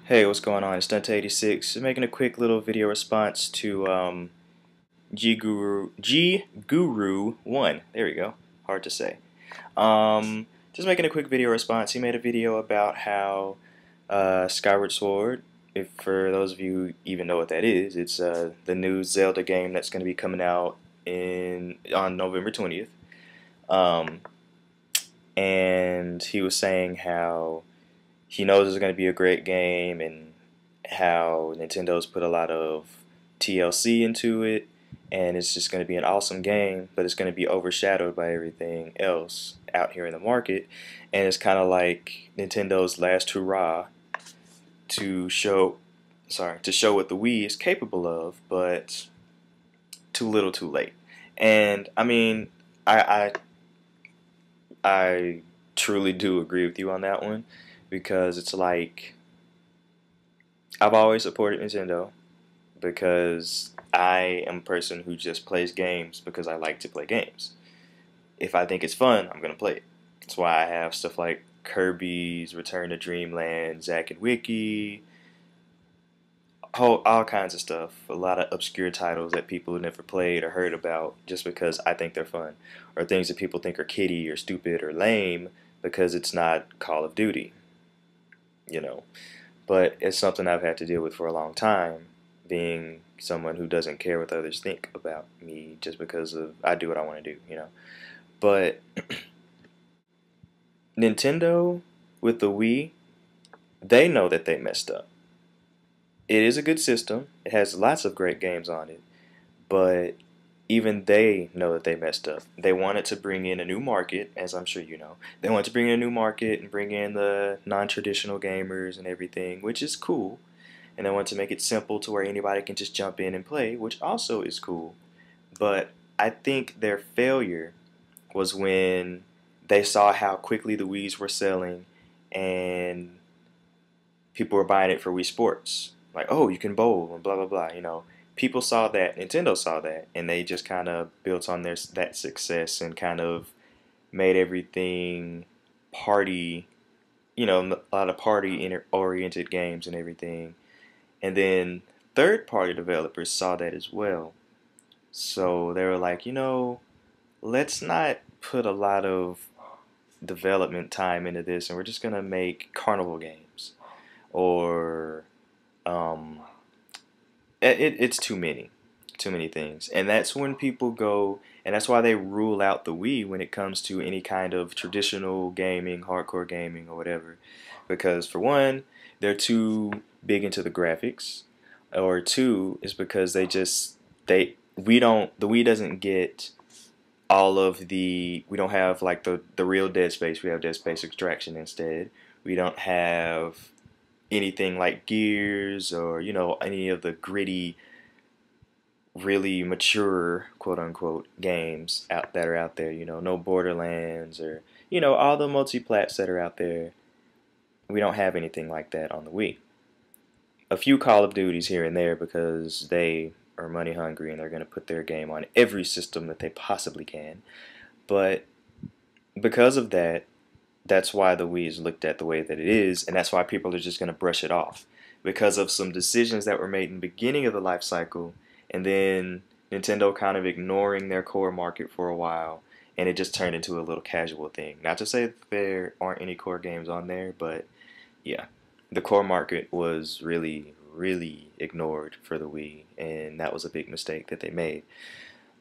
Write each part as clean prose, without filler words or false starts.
Hey, what's going on? It's Dante86. Making a quick little video response to G Guru 1. There we go. Hard to say. Just making a quick video response. He made a video about how Skyward Sword, if for those of you who even know what that is, it's the new Zelda game that's going to be coming out on November 20th. Um, and he was saying how he knows it's going to be a great game and how Nintendo's put a lot of TLC into it and it's just going to be an awesome game, but it's going to be overshadowed by everything else out here in the market. And it's kind of like Nintendo's last hurrah to show what the Wii is capable of, but too little too late. And I mean, I truly do agree with you on that one, because it's like I've always supported Nintendo because I am a person who just plays games because I like to play games. If I think it's fun, I'm gonna play it. That's why I have stuff like Kirby's Return to Dreamland, Zack and Wiki, all kinds of stuff. A lot of obscure titles that people have never played or heard about just because I think they're fun, or things that people think are kiddie or stupid or lame because it's not Call of Duty, you know. But it's something I've had to deal with for a long time, being someone who doesn't care what others think about me just because of I do what I want to do, you know. But Nintendo with the Wii, they know that they messed up. It is a good system. It has lots of great games on it, but even they know that they messed up. They wanted to bring in a new market, as I'm sure you know. They wanted to bring in a new market and bring in the non-traditional gamers and everything, which is cool. And they want to make it simple to where anybody can just jump in and play, which also is cool. But I think their failure was when they saw how quickly the Wii's were selling and people were buying it for Wii Sports. Like, oh, you can bowl and blah blah blah. You know, people saw that, Nintendo saw that, and they just kind of built on that success and kind of made everything party. You know, a lot of party-oriented games and everything. And then third-party developers saw that as well. So they were like, you know, let's not put a lot of development time into this, and we're just gonna make carnival games or um, it's too many things, and that's when people go, and that's why they rule out the Wii when it comes to any kind of traditional gaming, hardcore gaming, or whatever, because for one, they're too big into the graphics, or two is because the Wii doesn't get all of we don't have like the real Dead Space. We have Dead Space Extraction instead. We don't have anything like Gears or, you know, any of the gritty, really mature, quote unquote, games that are out there. You know, no Borderlands or, you know, all the multi-plats that are out there. We don't have anything like that on the Wii. A few Call of Duties here and there because they are money hungry and they're going to put their game on every system that they possibly can. But because of that, that's why the Wii is looked at the way that it is, and that's why people are just going to brush it off because of some decisions that were made in the beginning of the life cycle, and then Nintendo kind of ignoring their core market for a while, and it just turned into a little casual thing. Not to say that there aren't any core games on there, but yeah, the core market was really, really ignored for the Wii, and that was a big mistake that they made.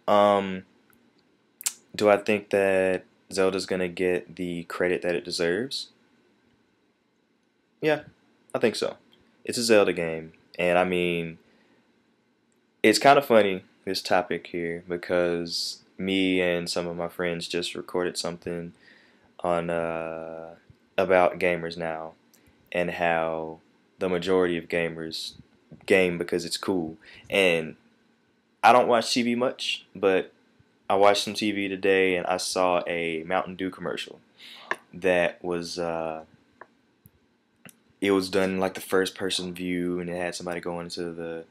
Um, do I think that Zelda's gonna get the credit that it deserves? Yeah, I think so. It's a Zelda game, and I mean, it's kind of funny, this topic here, because me and some of my friends just recorded something on about gamers now and how the majority of gamers game because it's cool. And I don't watch TV much, but I watched some TV today and I saw a Mountain Dew commercial that was it was done in like the first person view, and it had somebody going to the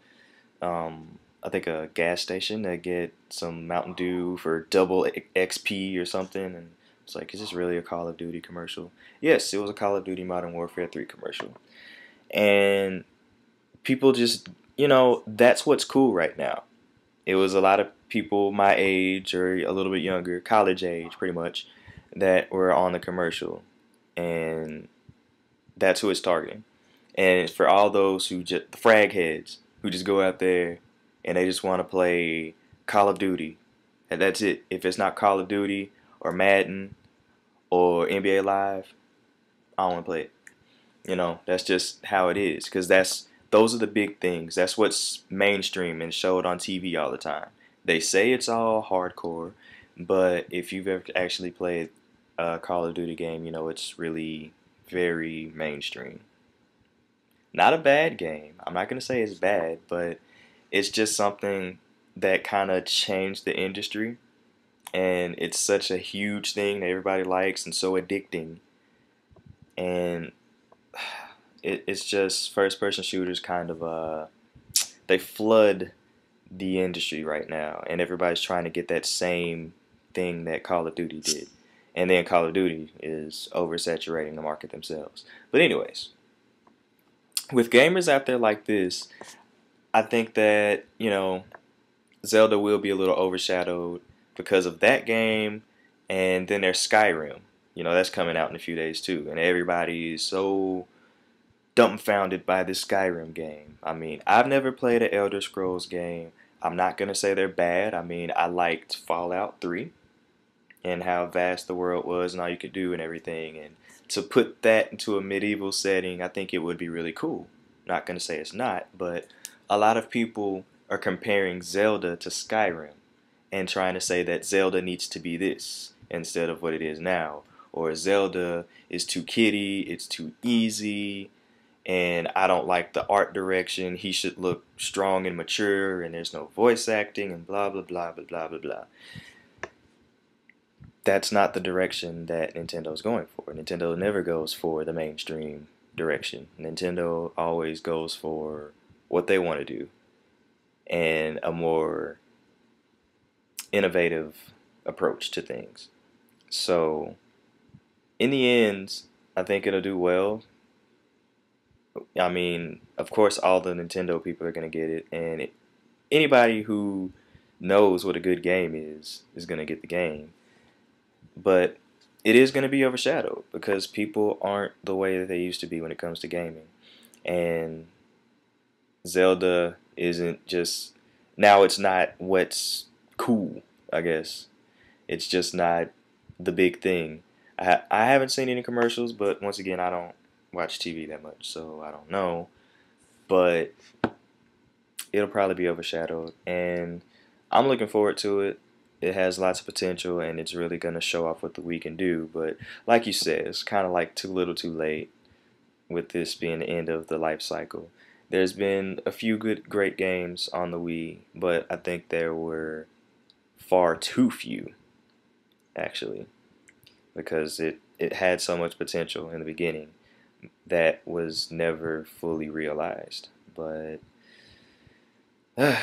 I think a gas station to get some Mountain Dew for double XP or something, and it's like, is this really a Call of Duty commercial? Yes, it was a Call of Duty Modern Warfare 3 commercial. And people just, you know, that's what's cool right now. It was a lot of people my age or a little bit younger, college age pretty much, that were on the commercial. And that's who it's targeting. And for all those who just, the frag heads, who just go out there and they just want to play Call of Duty. And that's it. If it's not Call of Duty or Madden or NBA Live, I don't want to play it. You know, that's just how it is. Because those are the big things. That's what's mainstream and showed on TV all the time. They say it's all hardcore, but if you've ever actually played a Call of Duty game, you know it's really very mainstream. Not a bad game. I'm not going to say it's bad, but it's just something that kind of changed the industry. And it's such a huge thing that everybody likes and so addicting. And it's just first person shooters kind of, they flood the industry right now. And everybody's trying to get that same thing that Call of Duty did. And then Call of Duty is oversaturating the market themselves. But anyways, with gamers out there like this, I think that, you know, Zelda will be a little overshadowed because of that game, and then there's Skyrim. You know, that's coming out in a few days too, and everybody is so dumbfounded by this Skyrim game. I mean, I've never played an Elder Scrolls game. I'm not going to say they're bad. I mean, I liked Fallout 3 and how vast the world was and all you could do and everything, and to put that into a medieval setting, I think it would be really cool. Not going to say it's not, but a lot of people are comparing Zelda to Skyrim and trying to say that Zelda needs to be this instead of what it is now. Or Zelda is too kiddie, it's too easy, and I don't like the art direction. He should look strong and mature, and there's no voice acting, and blah, blah, blah, blah, blah, blah, blah. That's not the direction that Nintendo's going for. Nintendo never goes for the mainstream direction. Nintendo always goes for what they want to do and a more innovative approach to things. So, in the end, I think it'll do well. I mean, of course, all the Nintendo people are going to get it, and anybody who knows what a good game is going to get the game. But it is going to be overshadowed because people aren't the way that they used to be when it comes to gaming. And Zelda isn't just, now it's not what's cool, I guess. It's just not the big thing. I haven't seen any commercials, but once again, I don't watch TV that much, so I don't know. But it'll probably be overshadowed, and I'm looking forward to it. It has lots of potential, and it's really going to show off what the Wii can do. But like you said, it's kind of like too little too late with this being the end of the life cycle. There's been a few great games on the Wii, but I think there were far too few, actually, because it had so much potential in the beginning that was never fully realized. But I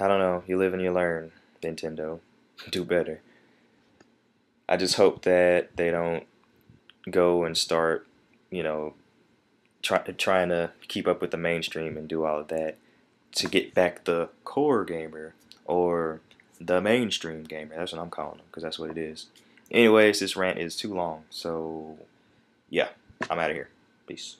don't know. You live and you learn, Nintendo. Do better. I just hope that they don't go and start, you know, trying to keep up with the mainstream and do all of that to get back the core gamer or the mainstream gamer. That's what I'm calling them because that's what it is. Anyways, this rant is too long, so yeah, I'm out of here. Peace.